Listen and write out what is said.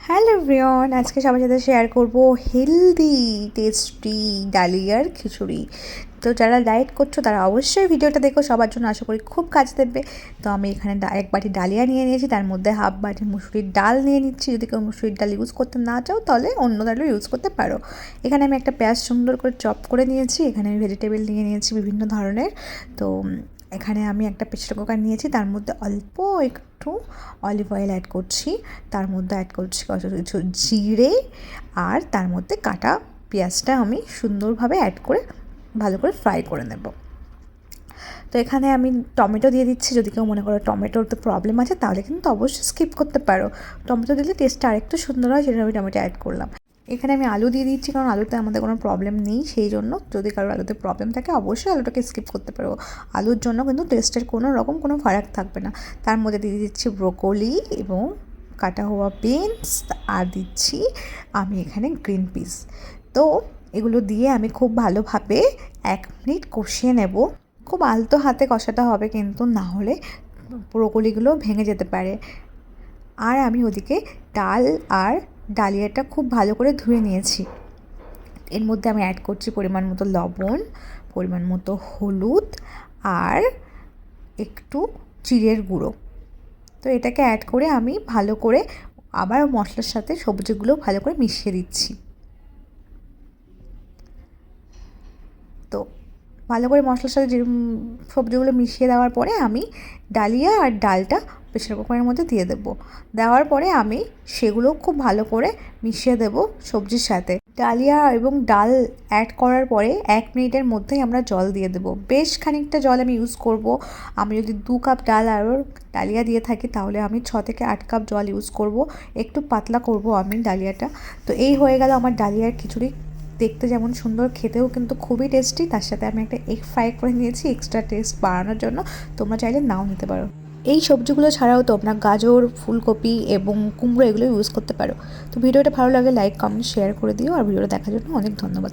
Hello everyone, আজকে সবার সাথে শেয়ার করব হেলদি টেস্টি ডালিয়ার খিচুড়ি। তো যারা ডায়েট করছো তারা অবশ্যই ভিডিওটা দেখো, সবার জন্য আশা করি খুব কাজ দেবে। তো আমি এখানে এক বাটি ডালিয়া নিয়ে নিয়েছি, তার মধ্যে হাফ বাটি মুসুরির ডাল নিয়ে নিচ্ছি। যদি কেউ মুসুরির ডাল ইউজ করতে না চাও তাহলে অন্য ডালও ইউজ করতে পারো। এখানে আমি একটা পেঁয়াজ সুন্দর করে চপ করে নিয়েছি। এখানে আমি ভেজিটেবল নিয়ে নিয়েছি বিভিন্ন ধরনের। তো এখানে আমি একটা প্রেসার কুকার নিয়েছি, তার মধ্যে অল্প একটু অলিভ অয়েল অ্যাড করছি, তার মধ্যে অ্যাড করছি কিছু জিরে, আর তার মধ্যে কাটা পেঁয়াজটা আমি সুন্দরভাবে অ্যাড করে ভালো করে ফ্রাই করে নেব। তো এখানে আমি টমেটো দিয়ে দিচ্ছি। যদি কেউ মনে করো টমেটোর তো প্রবলেম আছে তাহলে কিন্তু অবশ্যই স্কিপ করতে পারো। টমেটো দিলে টেস্টটা আরেকটু সুন্দর হয়, সেটা আমি টমেটো অ্যাড করলাম। এখানে আমি আলু দিয়ে দিচ্ছি, কারণ আলুতে আমাদের কোনো প্রবলেম নেই, সেই জন্য যদি কারোর আলুতে প্রবলেম থাকে অবশ্যই আলুটাকে স্কিপ করতে পারো। আলুর জন্য কিন্তু টেস্টের কোনো ফারাক থাকবে না। তার মধ্যে দিয়ে দিচ্ছি ব্রোকলি এবং কাটা হওয়া বিনস, আর দিচ্ছি আমি এখানে গ্রিন পিস। তো এগুলো দিয়ে আমি খুব ভালোভাবে 1 মিনিট কষিয়ে নেব। খুব আলতো হাতে কষাতে হবে, কিন্তু না হলে ব্রোকলিগুলো ভেঙে যেতে পারে। আর আমি ওদিকে ডাল আর ডালিয়াটা খুব ভালো করে ধুয়ে নিয়েছি। এর মধ্যে আমি অ্যাড করছি পরিমাণ মতো লবণ, পরিমাণ মতো হলুদ, আর একটু জিরের গুঁড়ো। তো এটাকে অ্যাড করে আমি ভালো করে আবার মশলার সাথে সবজিগুলো ভালো করে মিশিয়ে দিচ্ছি। তো ভালো করে মশলার সাথে যে সবজিগুলো মিশিয়ে দেওয়ার পরে আমি ডালিয়া আর ডালটা প্রেসার কুকারের মধ্যে দিয়ে দেবো। দেওয়ার পরে আমি সেগুলো খুব ভালো করে মিশিয়ে দেবো সবজির সাথে। ডালিয়া এবং ডাল অ্যাড করার পরে 1 মিনিটের মধ্যেই আমরা জল দিয়ে দেবো। বেশ খানিকটা জল আমি ইউজ করব। আমি যদি 2 কাপ ডাল আর ডালিয়া দিয়ে থাকি তাহলে আমি 6 থেকে 8 কাপ জল ইউজ করব। একটু পাতলা করব আমি ডালিয়াটা। তো এই হয়ে গেল আমার ডালিয়ার খিচুড়ি। দেখতে যেমন সুন্দর, খেতেও কিন্তু খুবই টেস্টি। তার সাথে আমি একটা এগ ফ্রাই করে নিয়েছি এক্সট্রা টেস্ট বাড়ানোর জন্য। তোমরা চাইলে নাও নিতে পারো। এই সবজিগুলো ছাড়াও তোমরা গাজর, ফুলকপি এবং কুমড়ো এগুলো ইউজ করতে পারো। তো ভিডিওটা ভালো লাগে লাইক, কমেন্ট, শেয়ার করে দিও। আর ভিডিওটা দেখার জন্য অনেক ধন্যবাদ।